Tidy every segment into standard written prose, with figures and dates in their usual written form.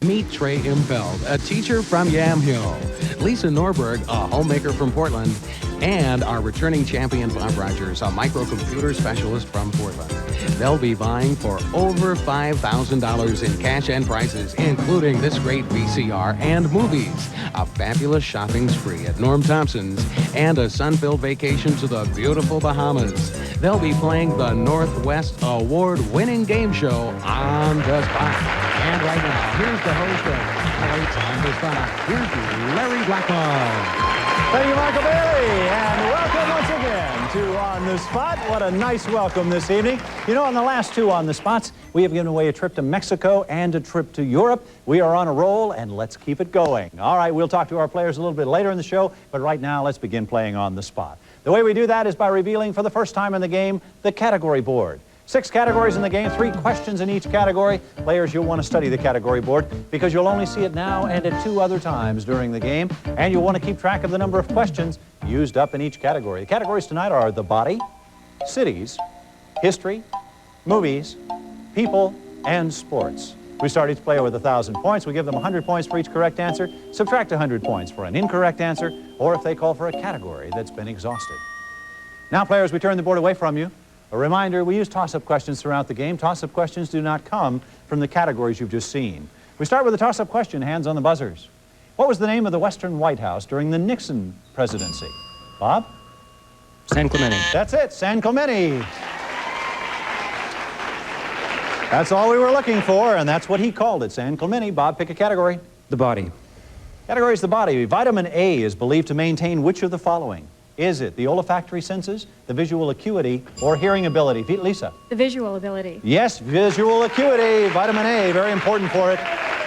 Meet Trey Impfeld, a teacher from Yamhill, Lisa Norberg, a homemaker from Portland, and our returning champion Bob Rogers, a microcomputer specialist from Portland. They'll be vying for over $5,000 in cash and prizes, including this great VCR and movies, a fabulous shopping spree at Norm Thompson's, and a sun-filled vacation to the beautiful Bahamas. They'll be playing the Northwest Award-winning game show On the Spot. And right now, here's the host of On the Spot. Here's Larry Blackmore. Thank you, Michael Bailey, and welcome once again to On the Spot. What a nice welcome this evening. You know, on the last two On the Spots, we have given away a trip to Mexico and a trip to Europe. We are on a roll, and let's keep it going. All right, we'll talk to our players a little bit later in the show, but right now, let's begin playing On the Spot. The way we do that is by revealing for the first time in the game the category board. 6 categories in the game, 3 questions in each category. Players, you'll want to study the category board because you'll only see it now and at 2 other times during the game. And you'll want to keep track of the number of questions used up in each category. The categories tonight are the body, cities, history, movies, people, and sports. We start each player with 1,000 points. We give them 100 points for each correct answer, subtract 100 points for an incorrect answer, or if they call for a category that's been exhausted. Now, players, we turn the board away from you. A reminder, we use toss-up questions throughout the game. Toss-up questions do not come from the categories you've just seen. We start with a toss-up question, hands on the buzzers. What was the name of the Western White House during the Nixon presidency? Bob? San Clemente. That's it, San Clemente. That's all we were looking for, and that's what he called it, San Clemente. Bob, pick a category. The body. Category is the body. Vitamin A is believed to maintain which of the following? Is it the olfactory senses, the visual acuity, or hearing ability? Lisa? The visual ability. Yes, visual acuity, vitamin A, very important for it.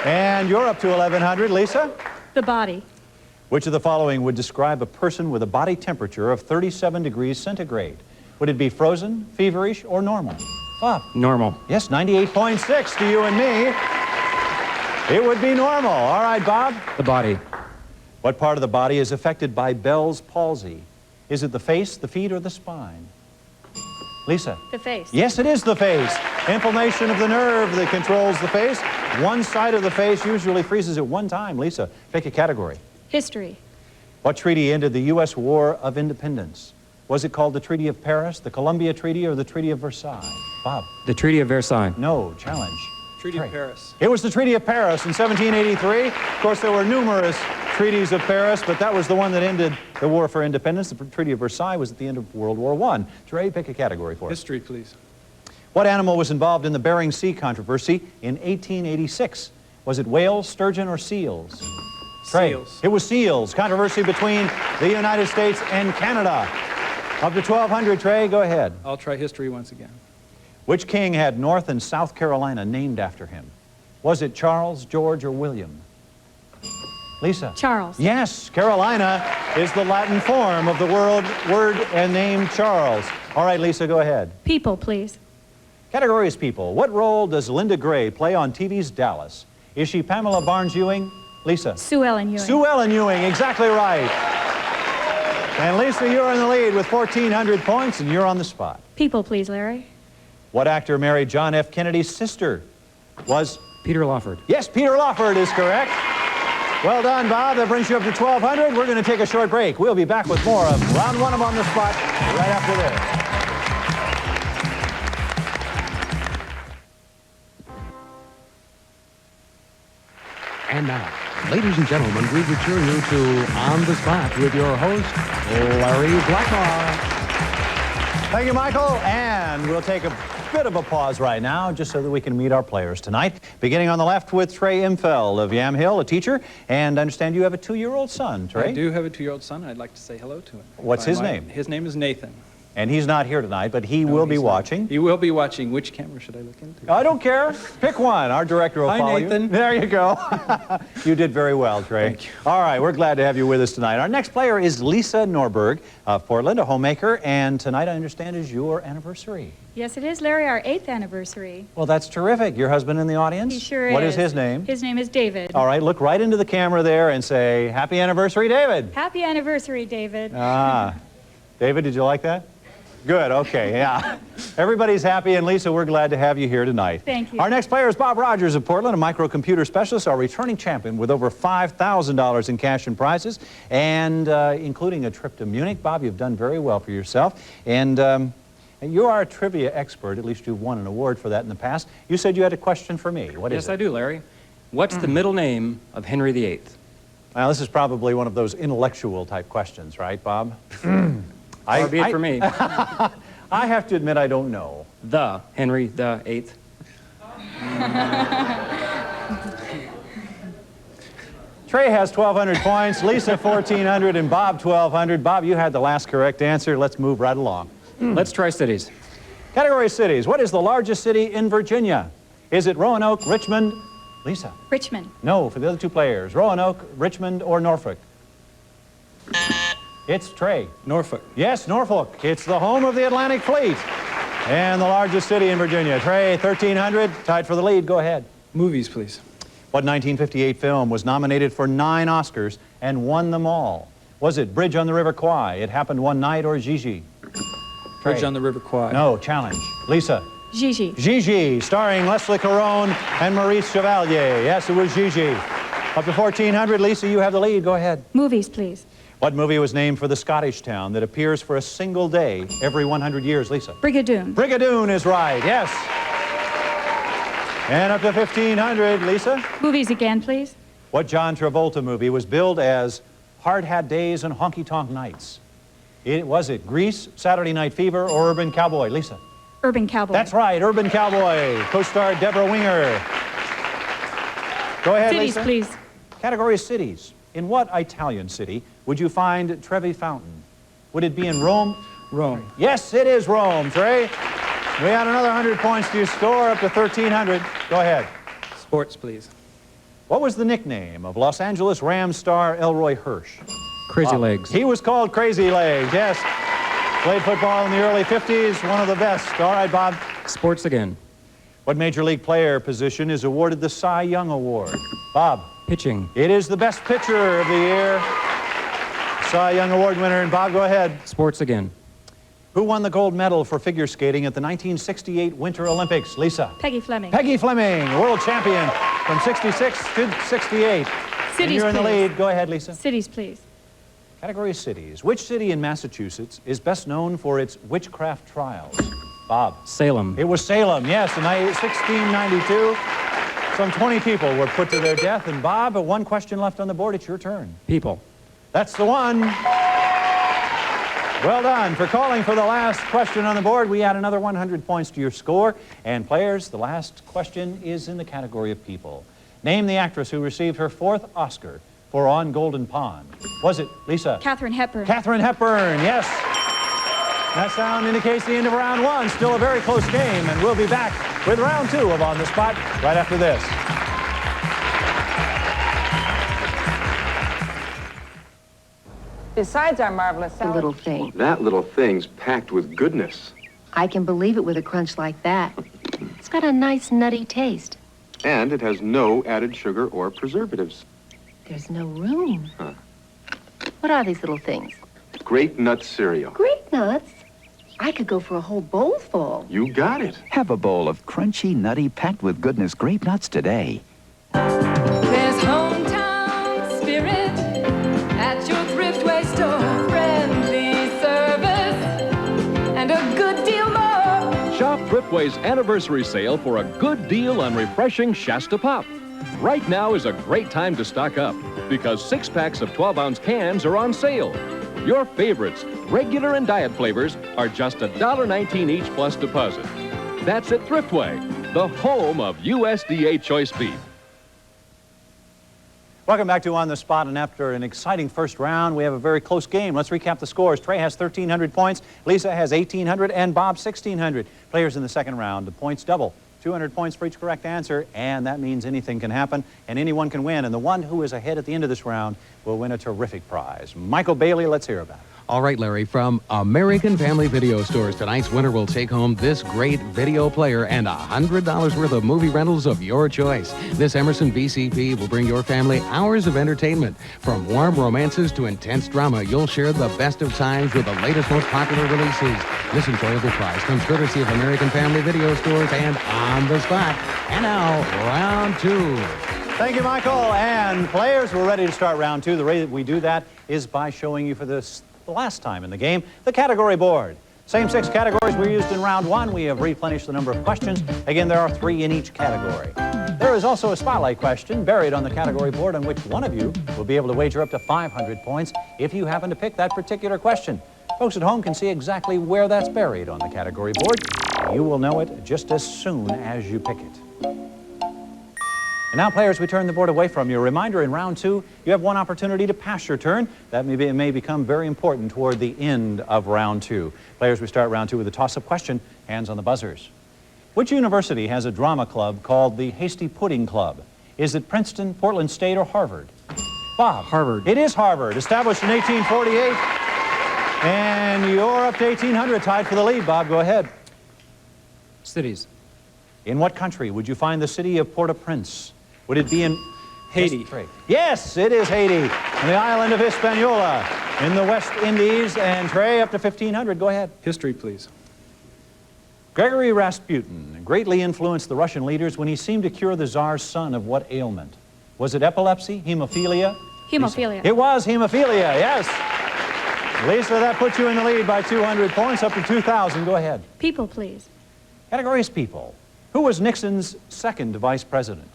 And you're up to 1,100. Lisa? The body. Which of the following would describe a person with a body temperature of 37 degrees centigrade? Would it be frozen, feverish, or normal? Bob? Normal. Yes, 98.6 to you and me. It would be normal. All right, Bob? The body. What part of the body is affected by Bell's palsy? Is it the face, the feet, or the spine? Lisa? The face. Yes, it is the face. Inflammation of the nerve that controls the face. One side of the face usually freezes at one time. Lisa, pick a category. History. What treaty ended the U.S. War of Independence? Was it called the Treaty of Paris, the Columbia Treaty, or the Treaty of Versailles? Bob? The Treaty of Versailles. No, challenge. Treaty of Paris. It was the Treaty of Paris in 1783. Of course, there were numerous treaties of Paris, but that was the one that ended the War for Independence. The Treaty of Versailles was at the end of World War I. Trey, pick a category for us. History, please. What animal was involved in the Bering Sea controversy in 1886? Was it whales, sturgeon, or seals? Trey. Seals. It was seals. Controversy between the United States and Canada. Up to 1,200, Trey, go ahead. I'll try history once again. Which king had North and South Carolina named after him? Was it Charles, George, or William? Lisa? Charles. Yes, Carolina is the Latin form of the word and name Charles. All right, Lisa, go ahead. People, please. Category is people. What role does Linda Gray play on TV's Dallas? Is she Pamela Barnes-Ewing? Lisa? Sue Ellen Ewing. Sue Ellen Ewing, exactly right. And Lisa, you're in the lead with 1,400 points, and you're on the spot. People, please, Larry. What actor married John F. Kennedy's sister? Was... Peter Lawford. Yes, Peter Lawford is correct. Well done, Bob. That brings you up to 1,200. We're going to take a short break. We'll be back with more of Round 1 of On the Spot right after this. And now, ladies and gentlemen, we return you to On the Spot with your host, Larry Blackmore. Thank you, Michael. And we'll take a bit of a pause right now just so that we can meet our players tonight. Beginning on the left with Trey Impfeld of Yamhill, a teacher. And I understand you have a 2-year-old son, Trey. I do have a 2-year-old son. I'd like to say hello to him. What's his name? His name is Nathan. And he's not here tonight, but he will be watching. He will be watching. Which camera should I look into? I don't care. Pick one. Our director will follow Nathan. you. There you go. You did very well, Trey. Thank you. All right, we're glad to have you with us tonight. Our next player is Lisa Norberg of Portland, a homemaker, and tonight I understand is your anniversary. Yes, it is, Larry, our 8th anniversary. Well, that's terrific. Your husband in the audience? He sure is. What is his name? His name is David. All right, look right into the camera there and say, happy anniversary, David. Happy anniversary, David. Ah. David, did you like that? Good, okay, yeah. Everybody's happy, and Lisa, we're glad to have you here tonight. Thank you. Our next player is Bob Rogers of Portland, a microcomputer specialist, our returning champion with over $5,000 in cash and prizes, and including a trip to Munich. Bob, you've done very well for yourself, and you are a trivia expert. At least you've won an award for that in the past. You said you had a question for me. What is it? Yes, I do, Larry. What's the middle name of Henry VIII? Well, this is probably one of those intellectual type questions, right, Bob? Far be it for me. I have to admit I don't know. The Henry the Eighth. Trey has 1,200 points, Lisa 1,400, and Bob 1,200. Bob, you had the last correct answer. Let's move right along. Let's try cities. Category cities. What is the largest city in Virginia? Is it Roanoke, Richmond? Lisa? Richmond. No, for the other two players. Roanoke, Richmond, or Norfolk? It's Trey. Norfolk. Yes, Norfolk. It's the home of the Atlantic Fleet and the largest city in Virginia. Trey, 1,300, tied for the lead. Go ahead. Movies, please. What 1958 film was nominated for 9 Oscars and won them all? Was it Bridge on the River Kwai, It Happened One Night, or Gigi? Bridge Trey. on the River Kwai. No, challenge. Lisa. Gigi. Gigi, starring Leslie Caron and Maurice Chevalier. Yes, it was Gigi. Up to 1,400. Lisa, you have the lead. Go ahead. Movies, please. What movie was named for the Scottish town that appears for a single day every 100 years, Lisa? Brigadoon. Brigadoon is right, yes. And up to 1,500, Lisa. Movies again, please. What John Travolta movie was billed as Hard Hat Days and Honky Tonk Nights? Was it Grease, Saturday Night Fever, or Urban Cowboy? Lisa? Urban Cowboy. That's right, Urban Cowboy. Co-star Deborah Winger. Go ahead, Cities, Lisa. please. Category is cities. In what Italian city would you find Trevi Fountain? Would it be in Rome? Rome. Yes, it is Rome, Trey. We add another 100 points to your score, up to 1,300. Go ahead. Sports, please. What was the nickname of Los Angeles Rams star Elroy Hirsch? Crazy Legs. He was called Crazy Legs, yes. Played football in the early 50s, one of the best. All right, Bob. Sports again. What Major League player position is awarded the Cy Young Award? Bob. Pitching. It is the best pitcher of the year. Cy Young Award winner. And Bob, go ahead. Sports again. Who won the gold medal for figure skating at the 1968 Winter Olympics? Lisa. Peggy Fleming. Peggy Fleming, world champion from 66 to 68. And Cities, you're in the please. lead. Go ahead, Lisa. Cities, please. Category is cities. Which city in Massachusetts is best known for its witchcraft trials? Bob. Salem. It was Salem, yes, in 1692. Some 20 people were put to their death. And Bob, one question left on the board. It's your turn. People. That's the one. Well done. For calling for the last question on the board, we add another 100 points to your score. And players, the last question is in the category of people. Name the actress who received her 4th Oscar for On Golden Pond. Was it, Lisa? Katharine Hepburn. Katharine Hepburn, yes. That sound indicates the end of round 1. Still a very close game, and we'll be back with round 2 of On the Spot right after this. Besides our marvelous The salad. little thing. That little thing's packed with goodness. I can believe it with a crunch like that. It's got a nice nutty taste. And it has no added sugar or preservatives. There's no room. Huh. What are these little things? Grape nut cereal. Grape nuts? I could go for a whole bowl full. You got it. Have a bowl of crunchy, nutty, packed with goodness grape nuts today. There's hometown spirit at your Thriftway store. Friendly service and a good deal more. Shop Thriftway's anniversary sale for a good deal on refreshing Shasta Pop. Right now is a great time to stock up because 6-packs of 12-ounce cans are on sale. Your favorites, regular and diet flavors, are just $1.19 each plus deposit. That's at Thriftway, the home of USDA choice beef. Welcome back to On the Spot, and after an exciting first round, we have a very close game. Let's recap the scores. Trey has 1,300 points, Lisa has 1,800, and Bob 1,600. Players in the second round, the points double. 200 points for each correct answer, and that means anything can happen, and anyone can win. And the one who is ahead at the end of this round will win a terrific prize. Michael Bailey, let's hear about it. All right, Larry, from American Family Video Stores, tonight's winner will take home this great video player and $100 worth of movie rentals of your choice. This Emerson VCP will bring your family hours of entertainment. From warm romances to intense drama, you'll share the best of times with the latest, most popular releases. This enjoyable prize comes courtesy of American Family Video Stores and On the Spot. And now, round two. Thank you, Michael. And players, we're ready to start round two. The way that we do that is by showing you for the last time in the game, the category board. Same 6 categories we used in round one. We have replenished the number of questions. Again, there are 3 in each category. There is also a spotlight question buried on the category board on which one of you will be able to wager up to 500 points if you happen to pick that particular question. Folks at home can see exactly where that's buried on the category board. You will know it just as soon as you pick it. And now, players, we turn the board away from you. A reminder, in round two, you have one opportunity to pass your turn. That may become very important toward the end of round two. Players, we start round two with a toss-up question. Hands on the buzzers. Which university has a drama club called the Hasty Pudding Club? Is it Princeton, Portland State, or Harvard? Bob? Harvard. It is Harvard, established in 1848. And you're up to 1,800, tied for the lead. Bob, go ahead. Cities. In what country would you find the city of Port-au-Prince? Would it be in Haiti. Yes, it is Haiti, on the island of Hispaniola, in the West Indies. And Trey, up to 1,500. Go ahead. History, please. Gregory Rasputin greatly influenced the Russian leaders when he seemed to cure the Tsar's son of what ailment? Was it epilepsy, hemophilia? Hemophilia. It was hemophilia, yes. Lisa, that puts you in the lead by 200 points, up to 2,000. Go ahead. People, please. Category is people. Who was Nixon's second vice president?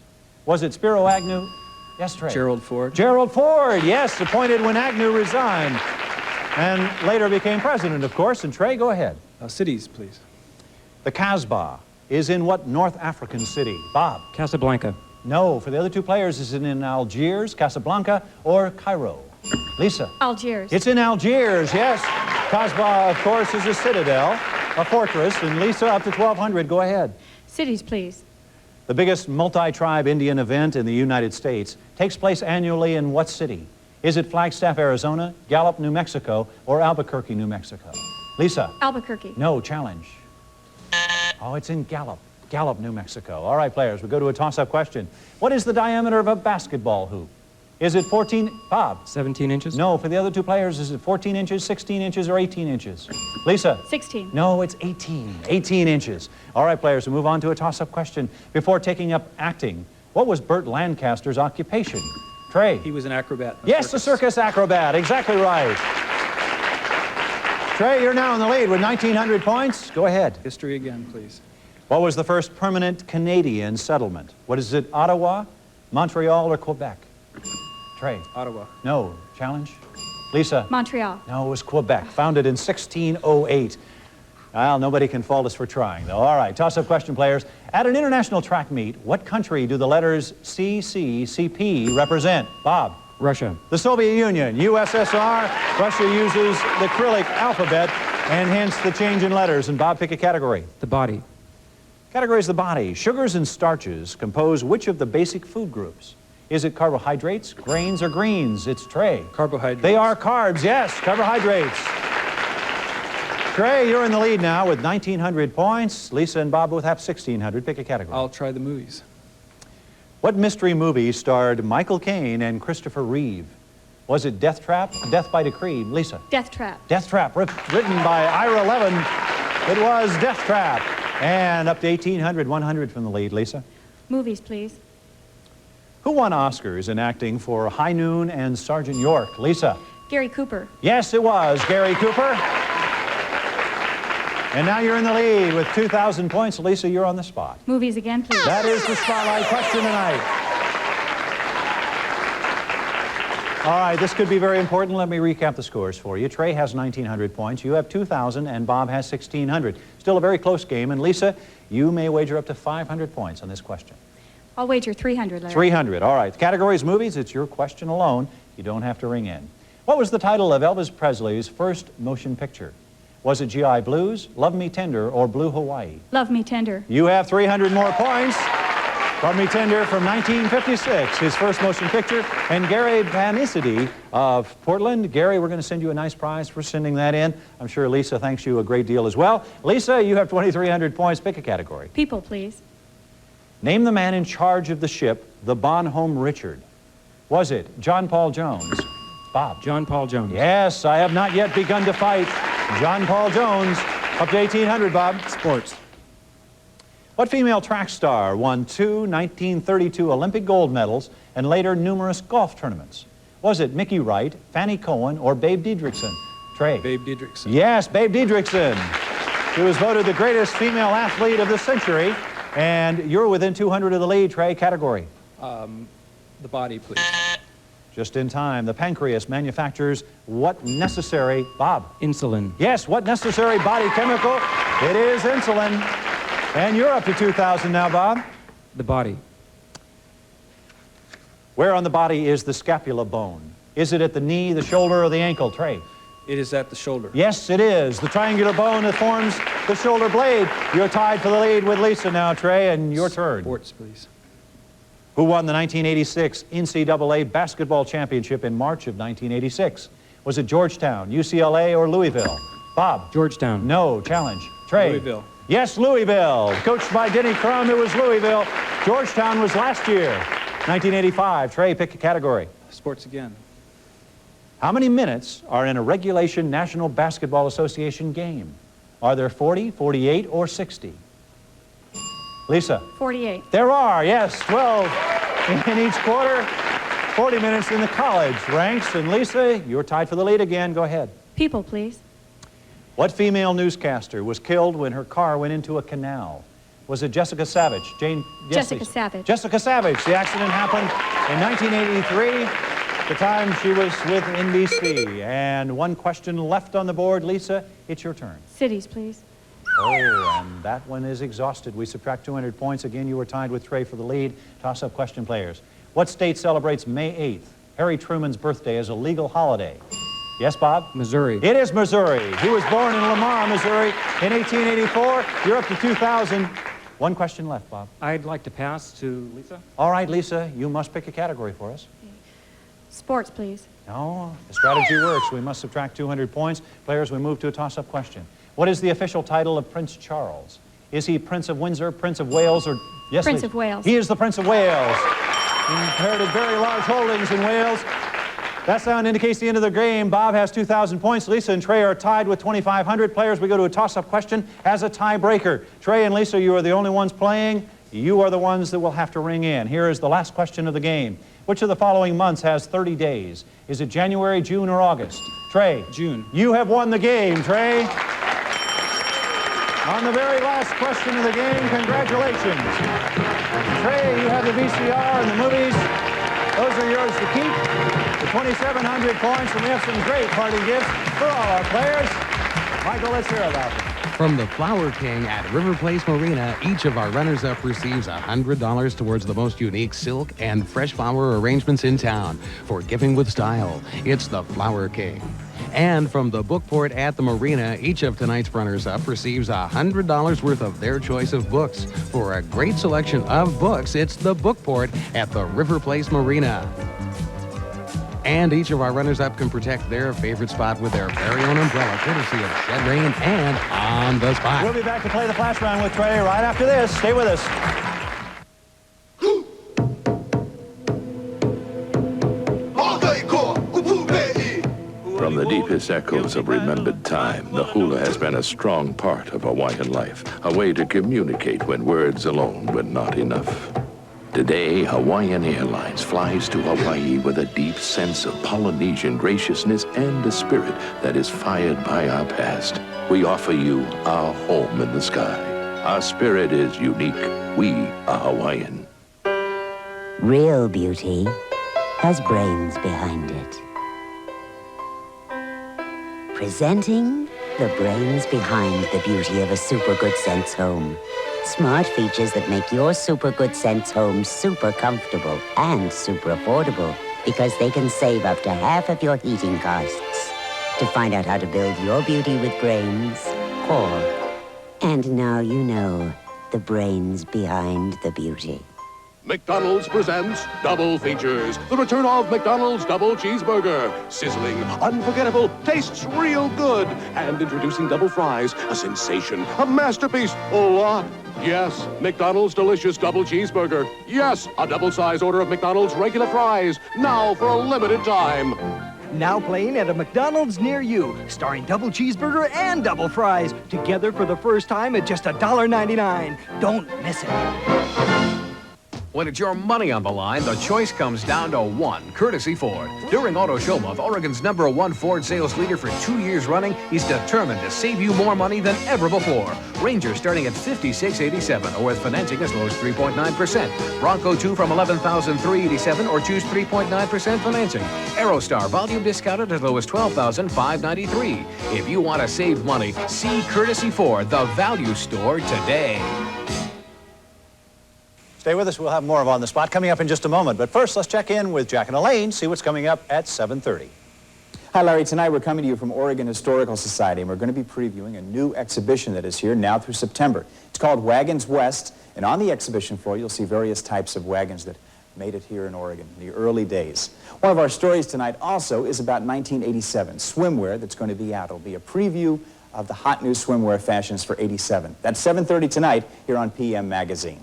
Was it Spiro Agnew? Yes, Trey. Gerald Ford. Gerald Ford, yes, appointed when Agnew resigned. And later became president, of course. And Trey, go ahead. Cities, please. The Casbah is in what North African city? Bob? Casablanca. No, for the other 2 players, is it in Algiers, Casablanca, or Cairo? Lisa? Algiers. It's in Algiers, yes. Casbah, of course, is a citadel, a fortress. And Lisa, up to 1,200. Go ahead. Cities, please. The biggest multi-tribe Indian event in the United States takes place annually in what city? Is it Flagstaff, Arizona, Gallup, New Mexico, or Albuquerque, New Mexico? Lisa? Albuquerque. No, challenge. Oh, it's in Gallup. Gallup, New Mexico. All right, players, we go to a toss-up question. What is the diameter of a basketball hoop? Is it 14, Bob? 17 inches? No, for the other 2 players, is it 14 inches, 16 inches, or 18 inches? Lisa? 16. No, it's 18 inches. All right, players, we move on to a toss-up question. Before taking up acting, what was Burt Lancaster's occupation? Trey? He was an acrobat. Yes, a circus acrobat. Exactly right. Trey, you're now in the lead with 1,900 points. Go ahead. History again, please. What was the first permanent Canadian settlement? What is it, Ottawa, Montreal, or Quebec? Trey? Ottawa. No. Challenge? Lisa? Montreal. No, it was Quebec, founded in 1608. Well, nobody can fault us for trying, though. All right, toss-up question, players. At an international track meet, what country do the letters CCCP represent? Bob? Russia. The Soviet Union, USSR. Russia uses the Cyrillic alphabet, and hence the change in letters. And Bob, pick a category. The body. Category is the body. Sugars and starches compose which of the basic food groups? Is it carbohydrates, grains, or greens? It's Trey. Carbohydrates. They are carbs, yes, carbohydrates. Trey, you're in the lead now with 1,900 points. Lisa and Bob both have 1,600. Pick a category. I'll try the movies. What mystery movie starred Michael Caine and Christopher Reeve? Was it Death Trap, Death by Decree? Lisa? Death Trap. Death Trap, written by Ira Levin. It was Death Trap. And up to 1,800, 100 from the lead. Lisa? Movies, please. Who won Oscars in acting for High Noon and Sergeant York? Lisa? Gary Cooper. Yes, it was Gary Cooper. And now you're in the lead with 2,000 points. Lisa, you're on the spot. Movies again, please. That is the spotlight question tonight. All right, this could be very important. Let me recap the scores for you. Trey has 1,900 points. You have 2,000, and Bob has 1,600. Still a very close game. And Lisa, you may wager up to 500 points on this question. I'll wager 300, Larry. 300, all right. The category is movies. It's your question alone. You don't have to ring in. What was the title of Elvis Presley's first motion picture? Was it G.I. Blues, Love Me Tender, or Blue Hawaii? Love Me Tender. You have 300 more points. Pardon me, Tender from 1956, his first motion picture. And Gary Vanicity of Portland. Gary, we're going to send you a nice prize for sending that in. I'm sure Lisa thanks you a great deal as well. Lisa, you have 2,300 points. Pick a category. People, please. Name the man in charge of the ship, the Bonhomme Richard. Was it John Paul Jones? Bob. John Paul Jones. Yes, I have not yet begun to fight. John Paul Jones. Up to 1,800, Bob. Sports. What female track star won 2 1932 Olympic gold medals and later numerous golf tournaments? Was it Mickey Wright, Fannie Cohen, or Babe Didrikson? Trey. Babe Didrikson. Yes, Babe Didrikson. She was voted the greatest female athlete of the century. And you're within 200 of the lead, Trey. Category. The body, please. Just in time. The pancreas manufactures what necessary, Bob? Insulin. Yes, what necessary body chemical? It is insulin. And you're up to 2,000 now, Bob. The body. Where on the body is the scapula bone? Is it at the knee, the shoulder, or the ankle? Trey. It is at the shoulder. Yes, it is. The triangular bone that forms the shoulder blade. You're tied for the lead with Lisa now, Trey, and your turn. Sports, please. Who won the 1986 NCAA basketball championship in March of 1986? Was it Georgetown, UCLA, or Louisville? Bob? Georgetown. No. Challenge. Trey? Louisville. Yes, Louisville. Coached by Denny Crum, it was Louisville. Georgetown was last year, 1985. Trey, pick a category. Sports again. How many minutes are in a regulation National Basketball Association game? Are there 40, 48, or 60? Lisa? 48. There are, yes, 12 in each quarter, 40 minutes in the college ranks. And Lisa, you're tied for the lead again. Go ahead. People, please. What female newscaster was killed when her car went into a canal? Was it Jessica Savage? Jane? Yes, Jessica Lisa. Savage. Jessica Savage. The accident happened in 1983. At the time she was with NBC. And one question left on the board. Lisa, it's your turn. Cities, please. Oh, and that one is exhausted. We subtract 200 points. Again, you were tied with Trey for the lead. Toss-up question players. What state celebrates May 8th, Harry Truman's birthday, as a legal holiday? Yes, Bob? Missouri. It is Missouri. He was born in Lamar, Missouri in 1884. You're up to 2,000. One question left, Bob. I'd like to pass to Lisa. All right, Lisa, you must pick a category for us. Sports, please. No, the strategy works. We must subtract 200 points. Players, we move to a toss-up question. What is the official title of Prince Charles? Is he Prince of Windsor, Prince of Wales, or... Yes, Prince Lisa? of Wales. He is the Prince of Wales. He inherited very large holdings in Wales. That sound indicates the end of the game. Bob has 2,000 points. Lisa and Trey are tied with 2,500. Players, we go to a toss-up question as a tiebreaker. Trey and Lisa, you are the only ones playing. You are the ones that will have to ring in. Here is the last question of the game. Which of the following months has 30 days? Is it January, June, or August? Trey. June. You have won the game, Trey. On the very last question of the game, congratulations. Trey, you have the VCR and the movies. Those are yours to keep. The 2,700 points, and we have some great party gifts for all our players. Michael, let's hear about them. From the Flower King at River Place Marina, each of our runners-up receives $100 towards the most unique silk and fresh flower arrangements in town for giving with style. It's the Flower King. And from the Bookport at the Marina, each of tonight's runners-up receives $100 worth of their choice of books. For a great selection of books, it's the Bookport at the River Place Marina. And each of our runners-up can protect their favorite spot with their very own umbrella, courtesy of Shed Rain and On the Spot. We'll be back to play the flash round with Trey right after this. Stay with us. From the deepest echoes of remembered time, the hula has been a strong part of Hawaiian life, a way to communicate when words alone were not enough. Today, Hawaiian Airlines flies to Hawaii with a deep sense of Polynesian graciousness and a spirit that is fired by our past. We offer you our home in the sky. Our spirit is unique. We are Hawaiian. Real beauty has brains behind it. Presenting the brains behind the beauty of a Super Good Sense home. Smart features that make your Super Good Sense home super comfortable and super affordable because they can save up to half of your heating costs. To find out how to build your beauty with brains, call. And now you know the brains behind the beauty. McDonald's presents Double Features. The return of McDonald's Double Cheeseburger. Sizzling, unforgettable, tastes real good. And introducing double fries, a sensation, a masterpiece. Oh, what? Yes, McDonald's delicious Double Cheeseburger. Yes, a double-size order of McDonald's regular fries. Now for a limited time. Now playing at a McDonald's near you, starring double cheeseburger and double fries, together for the first time at just $1.99. Don't miss it. When it's your money on the line, the choice comes down to one, courtesy Ford. During Auto Show Month, Oregon's #1 Ford sales leader for 2 years running, he's determined to save you more money than ever before. Ranger starting at $56,87, or with financing as low as 3.9%. Bronco 2 from $11,387, or choose 3.9% financing. Aerostar volume discounted as low as $12,593. If you want to save money, see Courtesy Ford, the value store, today. Stay with us. We'll have more of On the Spot coming up in just a moment. But first, let's check in with Jack and Elaine, see what's coming up at 7:30. Hi, Larry. Tonight we're coming to you from Oregon Historical Society, and we're going to be previewing a new exhibition that is here now through September. It's called Wagons West, and on the exhibition floor you'll see various types of wagons that made it here in Oregon in the early days. One of our stories tonight also is about 1987, swimwear that's going to be out. It'll be a preview of the hot new swimwear fashions for '87. That's 7:30 tonight here on PM Magazine.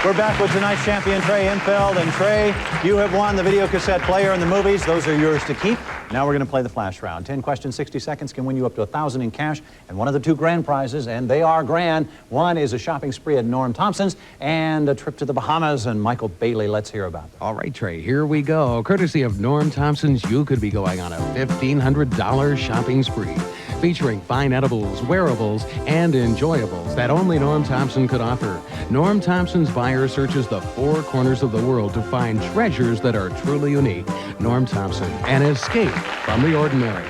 We're back with tonight's champion, Trey Infeld. And Trey, you have won the video cassette player and the movies. Those are yours to keep. Now we're going to play the flash round. 10 questions, 60 seconds can win you up to $1,000 in cash and one of the two grand prizes, and they are grand. One is a shopping spree at Norm Thompson's and a trip to the Bahamas. And Michael Bailey, let's hear about them. All right, Trey, here we go. Courtesy of Norm Thompson's, you could be going on a $1,500 shopping spree, featuring fine edibles, wearables, and enjoyables that only Norm Thompson could offer. Norm Thompson's buyer searches the four corners of the world to find treasures that are truly unique. Norm Thompson, an escape from the ordinary.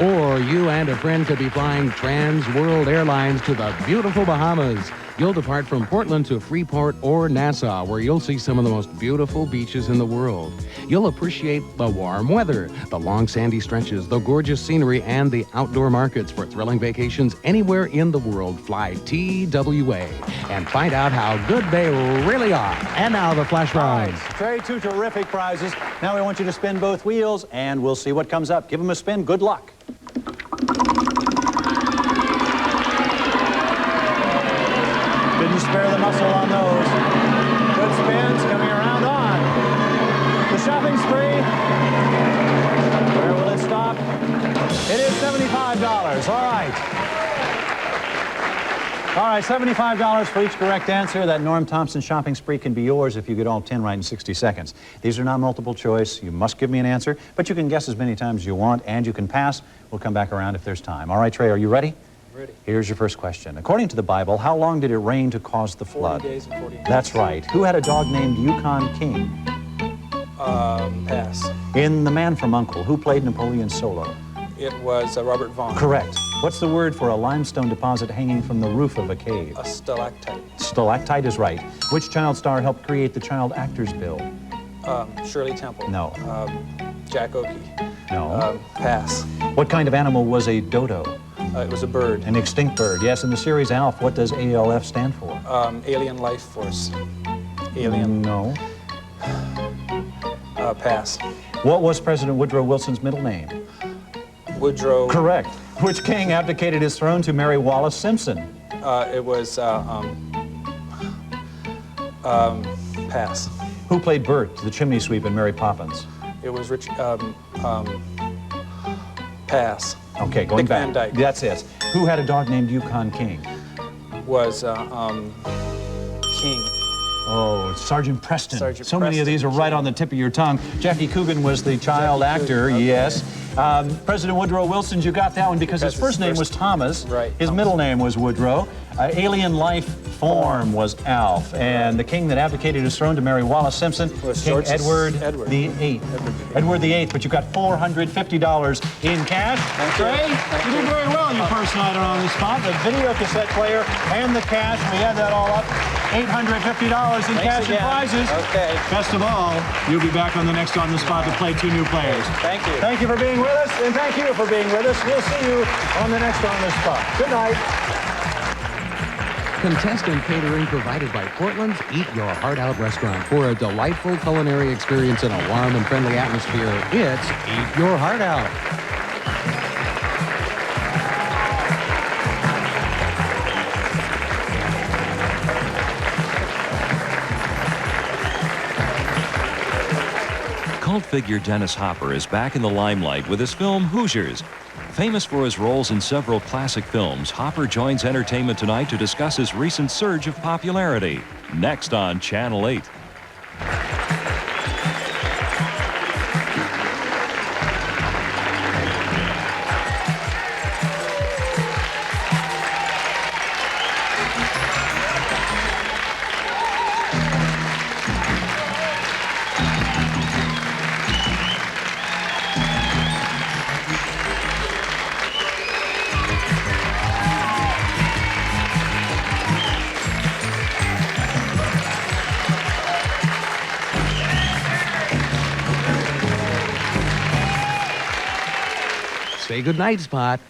Or you and a friend could be flying Trans World Airlines to the beautiful Bahamas. You'll depart from Portland to Freeport or Nassau, where you'll see some of the most beautiful beaches in the world. You'll appreciate the warm weather, the long sandy stretches, the gorgeous scenery, and the outdoor markets. For thrilling vacations anywhere in the world, fly TWA and find out how good they really are. And now the flash round. Right, Trey, two terrific prizes. Now we want you to spin both wheels, and we'll see what comes up. Give them a spin. Good luck. Didn't spare the muscle on those. Good spins coming around on. The shopping spree. Where will it stop? It is $75. All right. All right, $75 for each correct answer. That Norm Thompson shopping spree can be yours if you get all 10 right in 60 seconds. These are not multiple choice. You must give me an answer, but you can guess as many times as you want, and you can pass. We'll come back around if there's time. All right, Trey, are you ready? Ready. Here's your first question. According to the Bible, how long did it rain to cause the flood? 40 days and 40 nights. That's right. Who had a dog named Yukon King? Pass. In The Man from U.N.C.L.E., who played Napoleon Solo? It was Robert Vaughn. Correct. What's the word for a limestone deposit hanging from the roof of a cave? A stalactite. Stalactite is right. Which child star helped create the Child Actors Bill? Shirley Temple. No. Jack Oakey. No. Pass. What kind of animal was a dodo? It was a bird. An extinct bird, yes. In the series ALF, what does ALF stand for? Alien Life Force. Alien. No. Pass. What was President Woodrow Wilson's middle name? Woodrow. Correct. Which king abdicated his throne to marry Wallace Simpson? It was pass. Who played Bert, the chimney sweep in Mary Poppins? It was Rich. Pass. Okay, going Dick back. Van Dyke. That's it. Who had a dog named Yukon King? Was King. Oh, Sergeant Preston. Sergeant so many of Preston. these are right on the tip of your tongue. Jackie Coogan was the child actor, Coogan, okay. yes. President Woodrow Wilson, you got that one because his first name was Thomas. Right. His middle name was Woodrow. Alien Life Form was Alf. And the king that abdicated his throne to marry Wallace Simpson was King George Edward Edward. the Eighth. Edward the Eighth, but you got $450 in cash. Trey, you did very well in your first night on the spot. The video cassette player and the cash, we had that all up. $850 in cash and prizes. Okay. Best of all, you'll be back on the next On the Spot to play two new players. Thank you. Thank you for being with us, and thank you for being with us. We'll see you on the next On the Spot. Good night. Contestant catering provided by Portland's Eat Your Heart Out restaurant. For a delightful culinary experience in a warm and friendly atmosphere, it's Eat Your Heart Out. Cult figure Dennis Hopper is back in the limelight with his film Hoosiers. Famous for his roles in several classic films, Hopper joins Entertainment Tonight to discuss his recent surge of popularity. Next on Channel 8. Say goodnight, Spot.